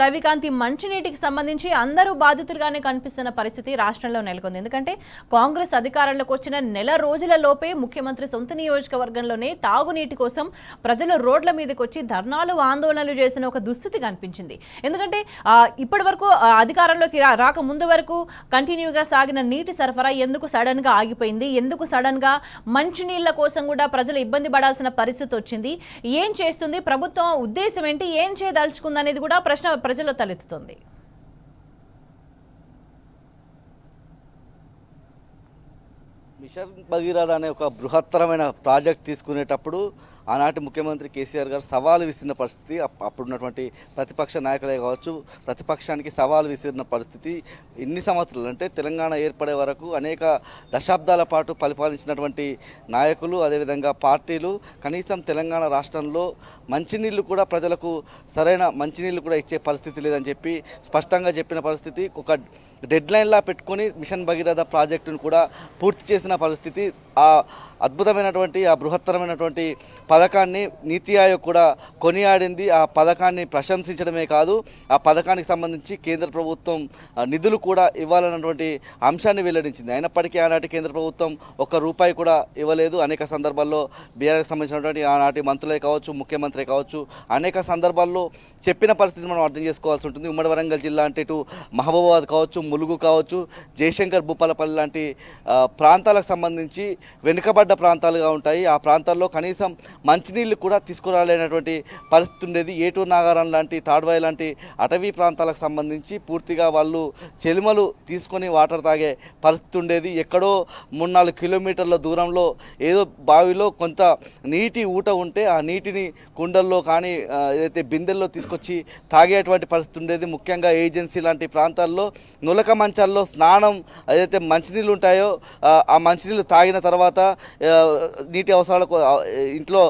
రవికాంతి మంచినీటికి సంబంధించి అందరూ బాధితులుగానే కనిపిస్తున్న పరిస్థితి రాష్ట్రంలో నెలకొంది. ఎందుకంటే కాంగ్రెస్ అధికారంలోకి వచ్చిన నెల రోజుల లోపే ముఖ్యమంత్రి సొంత నియోజకవర్గంలోనే తాగునీటి కోసం ప్రజలు రోడ్ల మీదకి వచ్చి ధర్నాలు ఆందోళనలు చేసిన ఒక దుస్థితి కనిపించింది. ఎందుకంటే ఇప్పటి వరకు అధికారంలోకి రాక ముందు వరకు కంటిన్యూగా సాగిన నీటి సరఫరా ఎందుకు సడన్ గా ఆగిపోయింది, ఎందుకు సడన్ గా మంచినీళ్ల కోసం కూడా ప్రజలు ఇబ్బంది పడాల్సిన పరిస్థితి వచ్చింది, ఏం చేస్తుంది ప్రభుత్వం, ఉద్దేశం ఏంటి, ఏం చేయదలుచుకుంది అనేది కూడా ప్రశ్న ప్రజల్లో తలెత్తుతుంది. మిషన్ భగీరథ అనే ఒక బృహత్తరమైన ప్రాజెక్ట్ తీసుకునేటప్పుడు ఆనాటి ముఖ్యమంత్రి కేసీఆర్ గారు సవాలు విసిరిన పరిస్థితి, అప్పుడున్నటువంటి ప్రతిపక్ష నాయకులే కావచ్చు, ప్రతిపక్షానికి సవాలు విసిరిన పరిస్థితి. ఇన్ని సంవత్సరాలు అంటే తెలంగాణ ఏర్పడే వరకు అనేక దశాబ్దాల పాటు పరిపాలించినటువంటి నాయకులు, అదేవిధంగా పార్టీలు కనీసం తెలంగాణ రాష్ట్రంలో మంచినీళ్ళు కూడా ప్రజలకు సరైన మంచినీళ్ళు కూడా ఇచ్చే పరిస్థితి లేదని చెప్పి స్పష్టంగా చెప్పిన పరిస్థితి. ఒక డెడ్ లైన్లా పెట్టుకొని మిషన్ భగీరథ ప్రాజెక్టును కూడా పూర్తి చేసిన పరిస్థితి. ఆ అద్భుతమైనటువంటి ఆ బృహత్తరమైనటువంటి పథకాన్ని నీతి ఆయోగ్ కూడా కొనియాడింది. ఆ పథకాన్ని ప్రశంసించడమే కాదు, ఆ పథకానికి సంబంధించి కేంద్ర ప్రభుత్వం నిధులు కూడా ఇవ్వాలన్నటువంటి అంశాన్ని వెల్లడించింది. అయినప్పటికీ ఆనాటి కేంద్ర ప్రభుత్వం ఒక్క రూపాయి కూడా ఇవ్వలేదు. అనేక సందర్భాల్లో బీఆర్ఎస్ సంబంధించినటువంటి ఆనాటి మంత్రులే కావచ్చు, ముఖ్యమంత్రి కావచ్చు, అనేక సందర్భాల్లో చెప్పిన పరిస్థితిని మనం అర్థం చేసుకోవాల్సి ఉంటుంది. ఉమ్మడి వరంగల్ జిల్లా అంటే ఇటు మహబూబాబాద్ కావచ్చు, ములుగు కావచ్చు, జయశంకర్ భూపాలపల్లి లాంటి ప్రాంతాలకు సంబంధించి వెనుకబడ్డ ప్రాంతాలుగా ఉంటాయి. ఆ ప్రాంతాల్లో కనీసం మంచినీళ్ళు కూడా తీసుకురాలేనటువంటి పరిస్థితి ఉండేది. ఏటూరు నాగారం లాంటి, తాడ్వాయి లాంటి అటవీ ప్రాంతాలకు సంబంధించి పూర్తిగా వాళ్ళు చెలిమలు తీసుకొని వాటర్ తాగే పరిస్థితి ఉండేది. ఎక్కడో 3-4 కిలోమీటర్ల దూరంలో ఏదో బావిలో కొంత నీటి ఊట ఉంటే ఆ నీటిని కుండల్లో కానీ ఏదైతే బిందెల్లో తీసుకొచ్చి తాగేటువంటి పరిస్థితి ఉండేది. ముఖ్యంగా ఏజెన్సీ లాంటి ప్రాంతాల్లో నులక మంచాల్లో స్నానం, ఏదైతే మంచినీళ్ళు ఉంటాయో ఆ మంచినీళ్ళు తాగిన తర్వాత నీటి అవసరాలకు ఇంట్లో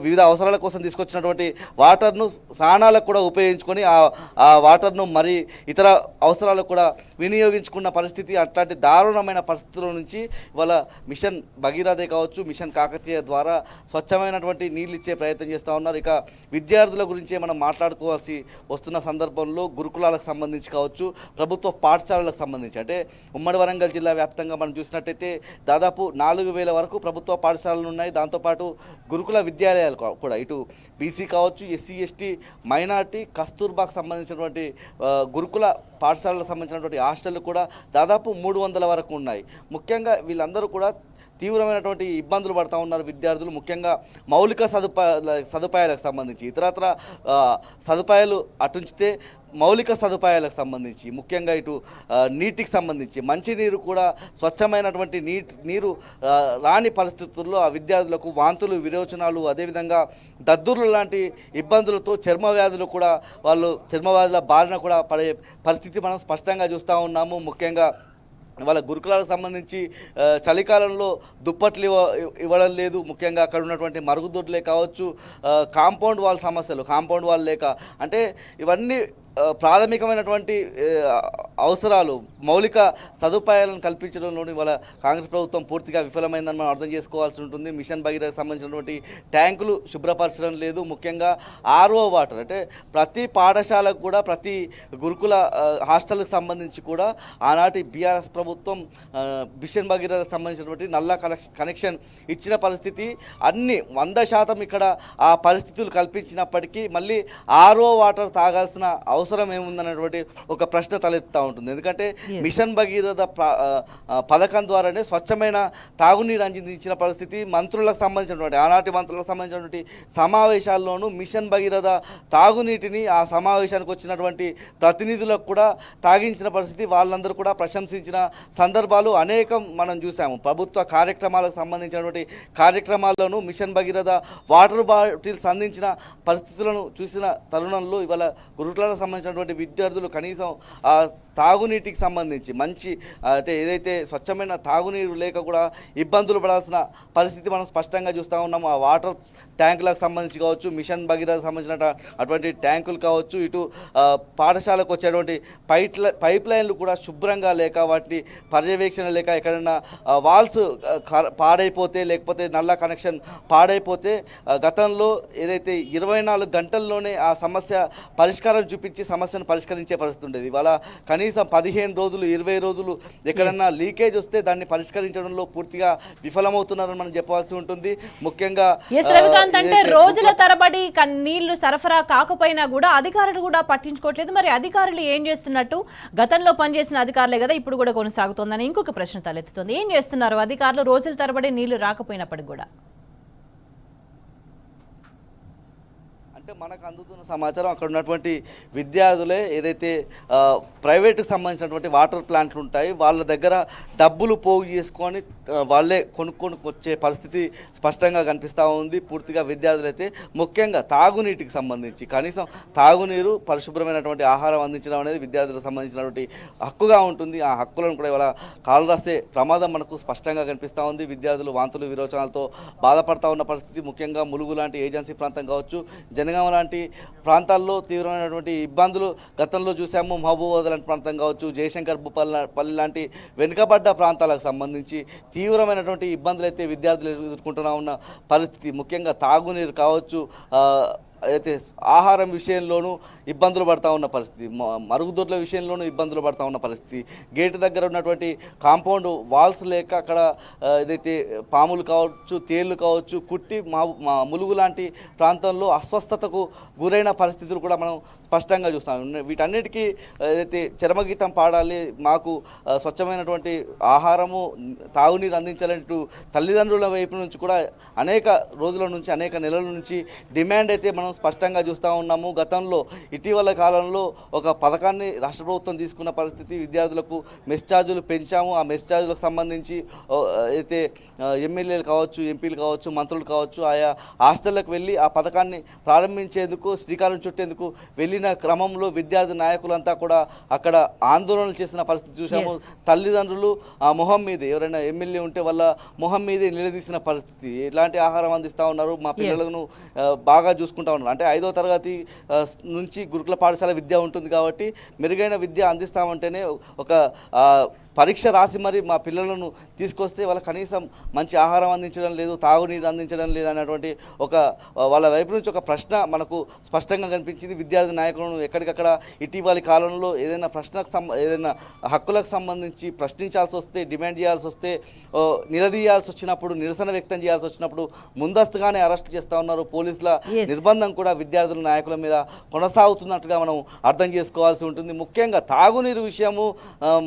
వివిధ అవసరాల కోసం తీసుకొచ్చినటువంటి వాటర్ను స్నానాలకు కూడా ఉపయోగించుకొని ఆ వాటర్ను మరి ఇతర అవసరాలకు కూడా వినియోగించుకున్న పరిస్థితి. అట్లాంటి దారుణమైన పరిస్థితుల నుంచి ఇవాళ మిషన్ భగీరథే కావచ్చు, మిషన్ కాకతీయ ద్వారా స్వచ్ఛమైనటువంటి నీళ్ళు ఇచ్చే ప్రయత్నం చేస్తూ ఉన్నారు. ఇక విద్యార్థుల గురించే మనం మాట్లాడుకోవాల్సి వస్తున్న సందర్భంలో గురుకులాలకు సంబంధించి కావచ్చు, ప్రభుత్వ పాఠశాలలకు సంబంధించి అంటే ఉమ్మడి వరంగల్ జిల్లా వ్యాప్తంగా మనం చూసినట్టయితే దాదాపు 4000 వరకు ప్రభుత్వ పాఠశాలలు ఉన్నాయి. దాంతోపాటు గురుకుల విద్యాలయాలు కూడా ఇటు బీసీ కావచ్చు, ఎస్సీ ఎస్టీ మైనార్టీ, కస్తూర్బాకు సంబంధించినటువంటి గురుకుల పాఠశాలకు సంబంధించినటువంటి హాస్టళ్ళు కూడా దాదాపు 300 వరకు ఉన్నాయి. ముఖ్యంగా వీళ్ళందరూ కూడా తీవ్రమైనటువంటి ఇబ్బందులు పడుతూ ఉన్నారు విద్యార్థులు. ముఖ్యంగా మౌలిక సదుపాయాలకు సంబంధించి, ఇతరత్ర సదుపాయాలు అటుంచితే మౌలిక సదుపాయాలకు సంబంధించి, ముఖ్యంగా ఇటు నీటికి సంబంధించి మంచినీరు కూడా స్వచ్ఛమైనటువంటి నీరు రాని పరిస్థితుల్లో ఆ విద్యార్థులకు వాంతులు, విరోచనాలు, అదేవిధంగా దద్దుర్లు లాంటి ఇబ్బందులతో చర్మ వ్యాధులు కూడా వాళ్ళు చర్మవ్యాధుల బారిన కూడా పడే పరిస్థితి మనం స్పష్టంగా చూస్తూ ఉన్నాము. ముఖ్యంగా వాళ్ళ గురుకులాలకు సంబంధించి చలికాలంలో దుప్పట్లు ఇవ్వడం లేదు. ముఖ్యంగా అక్కడ ఉన్నటువంటి మరుగుదొడ్లే కావచ్చు, కాంపౌండ్ వాల్ సమస్యలు, కాంపౌండ్ వాల్ లేక, అంటే ఇవన్నీ ప్రాథమికమైనటువంటి అవసరాలు, మౌలిక సదుపాయాలను కల్పించడంలోని వాళ్ళ కాంగ్రెస్ ప్రభుత్వం పూర్తిగా విఫలమైందని మనం అర్థం చేసుకోవాల్సి ఉంటుంది. మిషన్ భగీరథకు సంబంధించినటువంటి ట్యాంకులు శుభ్రపరచడం లేదు. ముఖ్యంగా ఆర్ఓ వాటర్ అంటే ప్రతి పాఠశాలకు కూడా, ప్రతి గురుకుల హాస్టల్కి సంబంధించి కూడా ఆనాటి బీఆర్ఎస్ ప్రభుత్వం మిషన్ భగీరథకు సంబంధించినటువంటి నల్ల కనెక్షన్ ఇచ్చిన పరిస్థితి. అన్ని 100% ఇక్కడ ఆ పరిస్థితులు కల్పించినప్పటికీ మళ్ళీ ఆర్ఓ వాటర్ తాగాల్సిన అవసరం ఏముందనేటువంటి ఒక ప్రశ్న తలెత్తుతూ ఉంటుంది. ఎందుకంటే మిషన్ భగీరథ పథకం ద్వారానే స్వచ్ఛమైన తాగునీరు అందించిన పరిస్థితి. మంత్రులకు సంబంధించినటువంటి, ఆనాటి మంత్రులకు సంబంధించినటువంటి సమావేశాల్లోనూ మిషన్ భగీరథ తాగునీటిని ఆ సమావేశానికి వచ్చినటువంటి ప్రతినిధులకు కూడా తాగించిన పరిస్థితి. వాళ్ళందరూ కూడా ప్రశంసించిన సందర్భాలు అనేకం మనం చూసాము. ప్రభుత్వ కార్యక్రమాలకు సంబంధించినటువంటి కార్యక్రమాల్లోనూ మిషన్ భగీరథ వాటర్ బాటిల్స్ అందించిన పరిస్థితులను చూసిన తరుణంలో ఇవాళ గురుకులాలకు సంబంధించినటువంటి విద్యార్థులు కనీసం తాగునీటికి సంబంధించి మంచి అంటే ఏదైతే స్వచ్ఛమైన తాగునీరు లేక కూడా ఇబ్బందులు పడాల్సిన పరిస్థితి మనం స్పష్టంగా చూస్తూ ఉన్నాము. ఆ వాటర్ ట్యాంకులకు సంబంధించి కావచ్చు, మిషన్ భగీరథకు సంబంధించిన అటువంటి ట్యాంకులు కావచ్చు, ఇటు పాఠశాలకు వచ్చేటువంటి పైప్ లైన్లు కూడా శుభ్రంగా లేక, వాటి పర్యవేక్షణ లేక, ఎక్కడైనా వాల్స్ పాడైపోతే లేకపోతే నల్ల కనెక్షన్ పాడైపోతే గతంలో ఏదైతే 24 గంటల్లోనే ఆ సమస్య పరిష్కారం చూపించి వచ్చి సమస్యను పరిష్కరించే పరిస్థితి ఉండేది. ఇవాళ కనీసం 15 రోజులు 20 రోజులు ఎక్కడన్నా లీకేజ్ వస్తే దాన్ని పరిష్కరించడంలో పూర్తిగా విఫలమవుతున్నారని మనం చెప్పాల్సి ఉంటుంది. ముఖ్యంగా రవికాంత్ అంటే రోజుల తరబడి నీళ్లు సరఫరా కాకపోయినా కూడా అధికారులు కూడా పట్టించుకోవట్లేదు. మరి అధికారులు ఏం చేస్తున్నట్టు? గతంలో పనిచేసిన అధికారులే కదా ఇప్పుడు కూడా కొనసాగుతోందని ఇంకొక ప్రశ్న తలెత్తుతుంది. ఏం చేస్తున్నారు అధికారులు రోజుల తరబడి నీళ్లు రాకపోయినప్పటికి కూడా? అంటే మనకు అందుతున్న సమాచారం అక్కడ ఉన్నటువంటి విద్యార్థులే ఏదైతే ప్రైవేట్కి సంబంధించినటువంటి వాటర్ ప్లాంట్లు ఉంటాయి వాళ్ళ దగ్గర డబ్బులు పోగు చేసుకొని వాళ్ళే కొనుక్కొని వచ్చే పరిస్థితి స్పష్టంగా కనిపిస్తూ ఉంది. పూర్తిగా విద్యార్థులు అయితే ముఖ్యంగా తాగునీటికి సంబంధించి కనీసం తాగునీరు పరిశుభ్రమైనటువంటి ఆహారం అందించడం అనేది విద్యార్థులకు సంబంధించినటువంటి హక్కుగా ఉంటుంది. ఆ హక్కులను కూడా ఇవాళ కాలు రాసే ప్రమాదం మనకు స్పష్టంగా కనిపిస్తూ ఉంది. విద్యార్థులు వాంతులు విరోచనాలతో బాధపడతా ఉన్న పరిస్థితి, ముఖ్యంగా ములుగు లాంటి ఏజెన్సీ ప్రాంతం కావచ్చు, జనగామ లాంటి ప్రాంతాల్లో తీవ్రమైనటువంటి ఇబ్బందులు గతంలో చూసాము. మహబూబాబాద్ లాంటి ప్రాంతం కావచ్చు, జయశంకర్ పల్లి లాంటి వెనుకబడ్డ ప్రాంతాలకు సంబంధించి తీవ్రమైనటువంటి ఇబ్బందులు అయితే విద్యార్థులు ఎదుర్కొంటున్నా ఉన్న పరిస్థితి. ముఖ్యంగా తాగునీరు కావచ్చు, అయితే ఆహారం విషయంలోనూ ఇబ్బందులు పడతా ఉన్న పరిస్థితి, మరుగుదొడ్ల విషయంలోనూ ఇబ్బందులు పడతా ఉన్న పరిస్థితి. గేటు దగ్గర ఉన్నటువంటి కాంపౌండ్ వాల్స్ లేక అక్కడ ఏదైతే పాములు కావచ్చు, తేళ్లు కావచ్చు కుట్టి ములుగు లాంటి ప్రాంతంలో అస్వస్థతకు గురైన పరిస్థితులు కూడా మనం స్పష్టంగా చూస్తాం. వీటన్నిటికీ ఏదైతే చరమగీతం పాడాలి, మాకు స్వచ్ఛమైనటువంటి ఆహారము తాగునీరు అందించాలంటూ తల్లిదండ్రుల వైపు నుంచి కూడా అనేక రోజుల నుంచి అనేక నెలల నుంచి డిమాండ్ అయితే మనం స్పష్టంగా చూస్తూ ఉన్నాము. గతంలో ఇటీవల కాలంలో ఒక పథకాన్ని రాష్ట్ర ప్రభుత్వం తీసుకున్న పరిస్థితి, విద్యార్థులకు మెస్ ఛార్జీలు పెంచాము. ఆ మెస్ ఛార్జీలకు సంబంధించి అయితే ఎమ్మెల్యేలు కావచ్చు, ఎంపీలు కావచ్చు, మంత్రులు కావచ్చు ఆయా హాస్టళ్లకు వెళ్ళి ఆ పథకాన్ని ప్రారంభించేందుకు శ్రీకారం చుట్టేందుకు వెళ్ళిన క్రమంలో విద్యార్థి నాయకులంతా కూడా అక్కడ ఆందోళనలు చేసిన పరిస్థితి చూసాము. తల్లిదండ్రులు ఆ మొహం మీదే, ఎవరైనా ఎమ్మెల్యే ఉంటే వాళ్ళ మొహం మీదే నిలదీసిన పరిస్థితి. ఎలాంటి ఆహారం అందిస్తూ ఉన్నారు, మా పిల్లలను బాగా చూసుకుంటా ఉన్నారు అంటే 5వ తరగతి నుంచి గురుకుల పాఠశాల విద్య ఉంటుంది కాబట్టి మెరుగైన విద్య అందిస్తామంటేనే ఒక పరీక్ష రాసి మరి మా పిల్లలను తీసుకొస్తే వాళ్ళ కనీసం మంచి ఆహారం అందించడం లేదు, తాగునీరు అందించడం లేదు అన్నటువంటి ఒక వాళ్ళ వైపు నుంచి ఒక ప్రశ్న మనకు స్పష్టంగా కనిపించింది. విద్యార్థి నాయకులను ఎక్కడికక్కడ ఇటీవలి కాలంలో ఏదైనా ఏదైనా హక్కులకు సంబంధించి ప్రశ్నించాల్సి వస్తే, డిమాండ్ చేయాల్సి వస్తే, నిలదీయాల్సి వచ్చినప్పుడు, నిరసన వ్యక్తం చేయాల్సి వచ్చినప్పుడు ముందస్తుగానే అరెస్ట్ చేస్తూ ఉన్నారు. పోలీసుల నిర్బంధం కూడా విద్యార్థుల నాయకుల మీద కొనసాగుతున్నట్టుగా మనం అర్థం చేసుకోవాల్సి ఉంటుంది. ముఖ్యంగా తాగునీరు విషయము,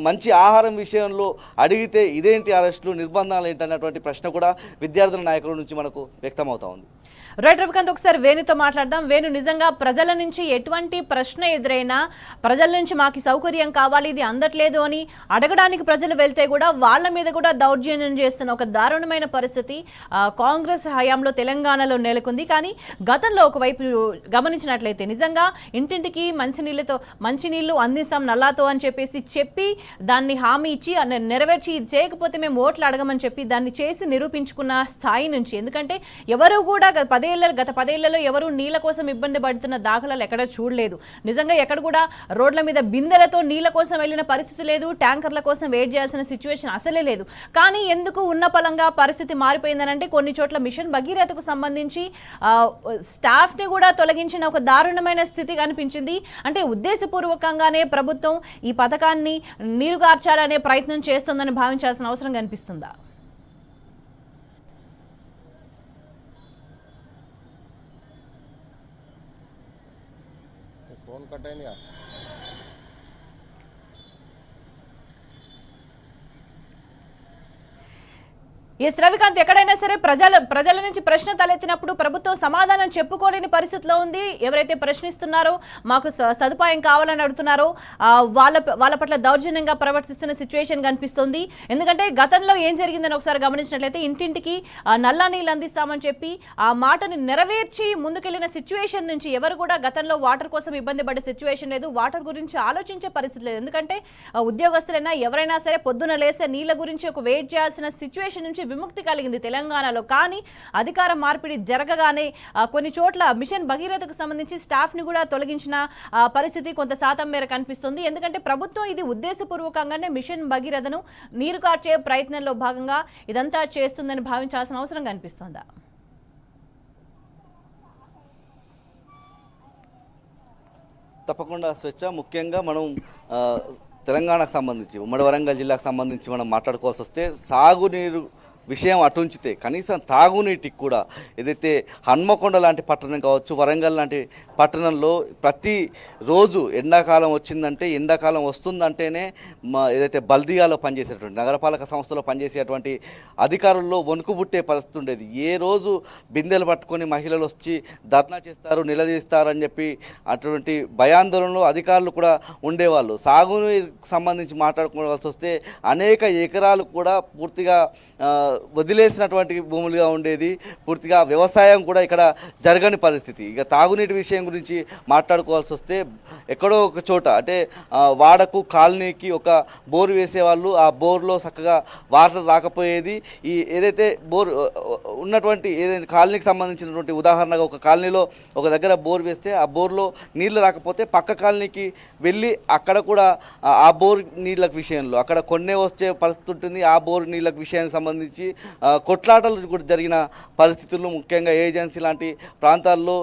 మంచి ఆహారం విషయంలో అడిగితే ఇదేంటి అరెస్టులు, నిర్బంధాలు ఏంటన్నటువంటి ప్రశ్న కూడా విద్యార్థుల నాయకుల నుంచి మనకు వ్యక్తమవుతా ఉంది. రైట్ రవికాంత్, ఒకసారి వేణుతో మాట్లాడదాం. వేణు, నిజంగా ప్రజల నుంచి ఎటువంటి ప్రశ్న ఎదురైనా ప్రజల నుంచి మాకు సౌకర్యం కావాలి, ఇది అందట్లేదు అని అడగడానికి ప్రజలు వెళ్తే కూడా వాళ్ళ మీద కూడా దౌర్జన్యం చేస్తున్న ఒక దారుణమైన పరిస్థితి కాంగ్రెస్ హయాంలో నెలకొంది. కానీ గతంలో ఒకవైపు గమనించినట్లయితే నిజంగా ఇంటింటికి మంచినీళ్ళు అందిస్తాం నల్లాతో అని చెప్పి దాన్ని హామీ ఇచ్చి నెరవేర్చి ఇది చేయకపోతే మేము ఓట్లు అడగమని చెప్పి దాన్ని చేసి నిరూపించుకున్న స్థాయి నుంచి, ఎందుకంటే ఎవరు కూడా గత 10 ఏళ్లలో ఎవరు నీళ్ళ కోసం ఇబ్బంది పడుతున్న దాఖలాలు ఎక్కడ చూడలేదు. నిజంగా ఎక్కడ కూడా రోడ్ల మీద బిందెలతో నీళ్ళ కోసం వెళ్ళిన పరిస్థితి లేదు, ట్యాంకర్ల కోసం వెయిట్ చేయాల్సిన సిచ్యువేషన్ అసలే లేదు. కానీ ఎందుకు ఉన్న పలంగా పరిస్థితి మారిపోయిందనంటే కొన్ని చోట్ల మిషన్ భగీరథకు సంబంధించి స్టాఫ్ని కూడా తొలగించిన ఒక దారుణమైన స్థితి కనిపించింది. అంటే ఉద్దేశపూర్వకంగానే ప్రభుత్వం ఈ పథకాన్ని నీరుగార్చాలనే ప్రయత్నం చేస్తుందని భావించాల్సిన అవసరం కనిపిస్తుందా? फोन कटे नहीं यार। ఎస్ రవికాంత్, ఎక్కడైనా సరే ప్రజల నుంచి ప్రశ్న తలెత్తినప్పుడు ప్రభుత్వం సమాధానం చెప్పుకోలేని పరిస్థితిలో ఉంది. ఎవరైతే ప్రశ్నిస్తున్నారో, మాకు సదుపాయం కావాలని అడుగుతున్నారో వాళ్ళ పట్ల దౌర్జన్యంగా ప్రవర్తిస్తున్న సిచ్యువేషన్ కనిపిస్తుంది. ఎందుకంటే గతంలో ఏం జరిగిందని ఒకసారి గమనించినట్లయితే ఇంటింటికి నల్లా నీళ్ళు అందిస్తామని చెప్పి ఆ మాటని నెరవేర్చి ముందుకెళ్లిన సిచ్యువేషన్ నుంచి ఎవరు కూడా గతంలో వాటర్ కోసం ఇబ్బంది పడే సిచ్యువేషన్ లేదు, వాటర్ గురించి ఆలోచించే పరిస్థితి లేదు. ఎందుకంటే ఉద్యోగస్తులైనా ఎవరైనా సరే పొద్దున లేస్తే నీళ్ళ గురించి ఒక వెయిట్ చేయాల్సిన సిచ్యువేషన్ నుంచి విముక్తి కలిగింది తెలంగాణలో. కానీ అధికార మార్పిడి జరగగానే కొన్ని చోట్ల మిషన్ భగీరథకు సంబంధించి స్టాఫ్ని కూడా తొలగించిన పరిస్థితి కొంత శాతం మేర కనిపిస్తుంది. ఎందుకంటే ప్రభుత్వం ఇది ఉద్దేశపూర్వకంగానే మిషన్ భగీరథను నీరు కార్చే ప్రయత్నంలో భాగంగా ఇదంతా చేస్తుందని భావించాల్సిన అవసరం కనిపిస్తుందా? తప్పకుండా స్వేచ్ఛ. ముఖ్యంగా మనం ఆ, తెలంగాణకు సంబంధించి ఉమ్మడి వరంగల్ జిల్లాకు సంబంధించి మనం మాట్లాడుకోవాల్సి వస్తే సాగునీరు విషయం అటుంచితే కనీసం తాగునీటికి కూడా ఏదైతే హన్మకొండ లాంటి పట్టణం కావచ్చు, వరంగల్ లాంటి పట్టణంలో ప్రతి రోజు ఎండాకాలం వచ్చిందంటే, ఎండాకాలం వస్తుందంటేనే ఏదైతే బల్దియాలో పనిచేసేటువంటి నగరపాలక సంస్థలో పనిచేసేటువంటి అధికారుల్లో వణుకు పుట్టే పరిస్థితి ఉండేది. ఏ రోజు బిందెలు పట్టుకొని మహిళలు వచ్చి ధర్నా చేస్తారు, నిలదీస్తారు అని చెప్పి అటువంటి భయాందోళనలో అధికారులు కూడా ఉండేవాళ్ళు. సాగునీరుకు సంబంధించి మాట్లాడుకోవాల్సి వస్తే అనేక ఎకరాలు కూడా పూర్తిగా వదిలేసినటువంటి భూములుగా ఉండేది. పూర్తిగా వ్యవసాయం కూడా ఇక్కడ జరగని పరిస్థితి. ఇక తాగునీటి విషయం గురించి మాట్లాడుకోవాల్సి వస్తే ఎక్కడో ఒక చోట అంటే వాడకు కాలనీకి ఒక బోరు వేసేవాళ్ళు. ఆ బోర్లో చక్కగా వాటర్ రాకపోయేది. ఈ ఏదైతే బోర్ ఉన్నటువంటి ఏదైతే కాలనీకి సంబంధించినటువంటి ఉదాహరణగా ఒక కాలనీలో ఒక దగ్గర బోర్ వేస్తే ఆ బోర్లో నీళ్లు రాకపోతే పక్క కాలనీకి వెళ్ళి అక్కడ కూడా ఆ బోర్ నీళ్ళ విషయంలో అక్కడ కొన్నే వచ్చే పరిస్థితి ఉంటుంది. ఆ బోర్ నీళ్ళ విషయానికి సంబంధించి కొట్లాటలు కూడా జరిగిన పరిస్థితుల్లో ముఖ్యంగా ఏజెన్సీ లాంటి ప్రాంతాల్లో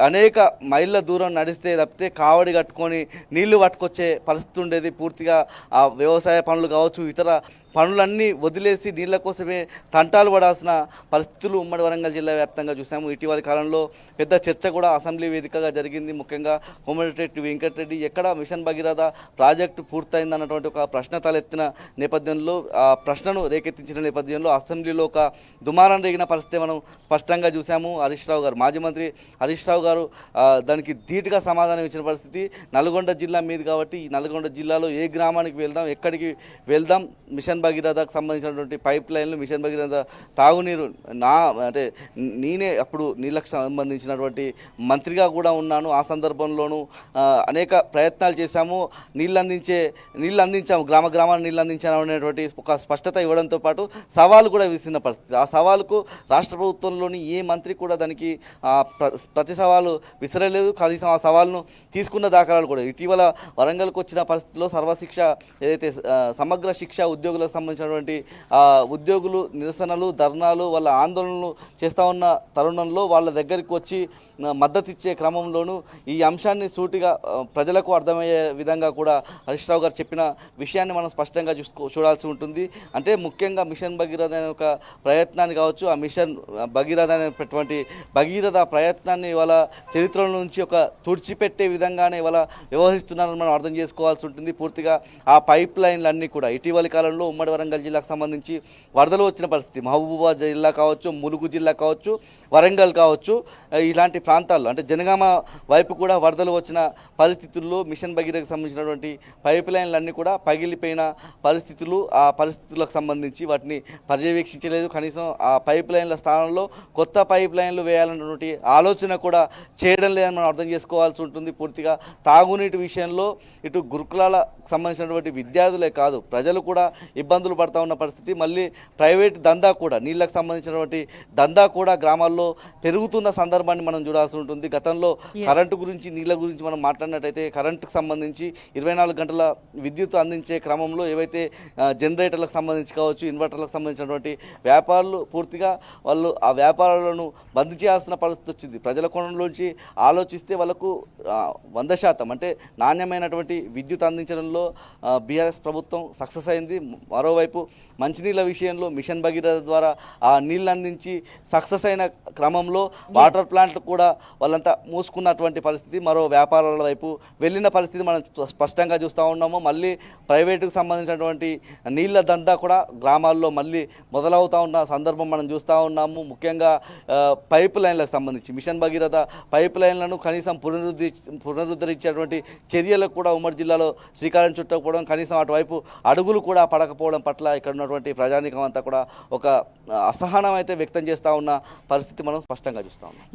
అనేక మైళ్ళ దూరం నడిస్తే తప్పితే కావడి కట్టుకొని నీళ్లు పట్టుకొచ్చే పరిస్థితి ఉండేది. పూర్తిగా ఆ వ్యవసాయ పనులు కావచ్చు, ఇతర పనులన్నీ వదిలేసి నీళ్ల కోసమే తంటాలు పడాల్సిన పరిస్థితులు ఉమ్మడి వరంగల్ జిల్లా వ్యాప్తంగా చూసాము. ఇటీవలి కాలంలో పెద్ద చర్చ కూడా అసెంబ్లీ వేదికగా జరిగింది. ముఖ్యంగా కోమటిరెడ్డి వెంకటరెడ్డి ఎక్కడ మిషన్ భగీరథ ప్రాజెక్టు పూర్తయిందన్నటువంటి ఒక ప్రశ్న తలెత్తిన నేపథ్యంలో, ఆ ప్రశ్నను రేకెత్తించిన నేపథ్యంలో అసెంబ్లీలో ఒక దుమారం రేగిన పరిస్థితి మనం స్పష్టంగా చూసాము. హరీష్ రావు గారు, మాజీ మంత్రి హరీష్ రావు గారు దానికి ధీటుగా సమాధానం ఇచ్చిన పరిస్థితి. నల్గొండ జిల్లా మీది కాబట్టి ఈ నల్గొండ జిల్లాలో ఏ గ్రామానికి వెళ్దాం, ఎక్కడికి వెళ్దాం, మిషన్ భగీరథకు సంబంధించినటువంటి పైప్ లైన్లు, మిషన్ భగీరథ తాగునీరు అంటే నేనే అప్పుడు నీళ్ళకు సంబంధించినటువంటి మంత్రిగా కూడా ఉన్నాను. ఆ సందర్భంలోనూ అనేక ప్రయత్నాలు చేశాము. నీళ్ళు అందించాము, గ్రామాన్ని నీళ్ళు అందించాము అనేటువంటి ఒక స్పష్టత ఇవ్వడంతో పాటు సవాలు కూడా విసిరిన పరిస్థితి. ఆ సవాలుకు రాష్ట్ర ప్రభుత్వంలోని ఏ మంత్రి కూడా దానికి ప్రతి సవాలు విసరలేదు. కనీసం ఆ సవాలును తీసుకున్న దాఖలాలు కూడా ఇటీవల వరంగల్కి వచ్చిన పరిస్థితిలో సర్వశిక్ష ఏదైతే సమగ్ర శిక్ష ఉద్యోగులకు సంబంధించినటువంటి ఉద్యోగులు నిరసనలు, ధర్నాలు, వాళ్ళ ఆందోళనలు చేస్తూ ఉన్న తరుణంలో వాళ్ళ దగ్గరికి వచ్చి మద్దతు ఇచ్చే క్రమంలోనూ ఈ అంశాన్ని సూటిగా ప్రజలకు అర్థమయ్యే విధంగా కూడా హరీష్ రావు గారు చెప్పిన విషయాన్ని మనం స్పష్టంగా చూడాల్సి ఉంటుంది. అంటే ముఖ్యంగా మిషన్ భగీరథ అనే ఒక ప్రయత్నాన్ని కావచ్చు, ఆ మిషన్ భగీరథ అనేటువంటి భగీరథ ప్రయత్నాన్ని ఇవాళ చరిత్రల నుంచి ఒక తుడిచిపెట్టే విధంగానే ఇవాళ వ్యవహరిస్తున్నారని మనం అర్థం చేసుకోవాల్సి ఉంటుంది. పూర్తిగా ఆ పైప్ లైన్లన్నీ కూడా ఇటీవలి కాలంలో ఉమ్మడి వరంగల్ జిల్లాకు సంబంధించి వరదలు వచ్చిన పరిస్థితి, మహబూబాబాద్ జిల్లా కావచ్చు, ములుగు జిల్లా కావచ్చు, వరంగల్ కావచ్చు, ఇలాంటి ప్రాంతాల్లో అంటే జనగామ వైపు కూడా వరదలు వచ్చిన పరిస్థితుల్లో మిషన్ భగీరథకు సంబంధించినటువంటి పైప్ లైన్లన్నీ కూడా పగిలిపోయిన పరిస్థితులు. ఆ పరిస్థితులకు సంబంధించి వాటిని పర్యవేక్షించలేదు. కనీసం ఆ పైప్ లైన్ల స్థానంలో కొత్త పైప్ లైన్లు వేయాలన్నటువంటి ఆలోచన కూడా చేయడం లేదని మనం అర్థం చేసుకోవాల్సి ఉంటుంది. పూర్తిగా తాగునీటి విషయంలో ఇటు గురుకులాలకు సంబంధించినటువంటి విద్యార్థులే కాదు, ప్రజలు కూడా ఇబ్బందులు పడుతూ ఉన్న పరిస్థితి. మళ్ళీ ప్రైవేట్ దందా కూడా, నీళ్ళకు సంబంధించినటువంటి దందా కూడా గ్రామాల్లో పెరుగుతున్న సందర్భాన్ని మనం చూడాల్సి ఉంటుంది. గతంలో కరెంటు గురించి, నీళ్ళ గురించి మనం మాట్లాడినట్టయితే కరెంటుకు సంబంధించి 24 గంటల విద్యుత్ అందించే క్రమంలో ఏవైతే జనరేటర్లకు సంబంధించి కావచ్చు, ఇన్వర్టర్లకు సంబంధించినటువంటి వ్యాపారులు పూర్తిగా వాళ్ళు ఆ వ్యాపారాలను బంద్ చేయాల్సిన పరిస్థితి వచ్చింది. ప్రజల కోణంలోంచి ఆలోచిస్తే వాళ్ళకు 100% అంటే నాణ్యమైనటువంటి విద్యుత్ అందించడంలో బీఆర్ఎస్ ప్రభుత్వం సక్సెస్ అయింది. మరోవైపు మంచినీళ్ళ విషయంలో మిషన్ భగీరథ ద్వారా ఆ నీళ్ళు అందించి సక్సెస్ అయిన క్రమంలో వాటర్ ప్లాంట్లు కూడా వాళ్ళంతా మూసుకున్నటువంటి పరిస్థితి, మరో వ్యాపారాల వైపు వెళ్ళిన పరిస్థితి మనం స్పష్టంగా చూస్తూ ఉన్నాము. మళ్ళీ ప్రైవేటుకు సంబంధించినటువంటి నీళ్ళ దందా కూడా గ్రామాల్లో మళ్ళీ మొదలవుతూ ఉన్న సందర్భం మనం చూస్తూ ఉన్నాము. ముఖ్యంగా పైప్ లైన్లకు సంబంధించి మిషన్ భగీరథ పైప్ లైన్లను కనీసం పునరుద్ధరించేటువంటి చర్యలకు కూడా ఉమ్మడి జిల్లాలో శ్రీకారం చుట్టకపోవడం, కనీసం అటువైపు అడుగులు కూడా పడకపోవడం పట్ల ఇక్కడ ఉన్నటువంటి ప్రజానీకం అంతా కూడా ఒక అసహనం అయితే వ్యక్తం చేస్తూ ఉన్న పరిస్థితి మనం స్పష్టంగా చూస్తూ ఉన్నాం.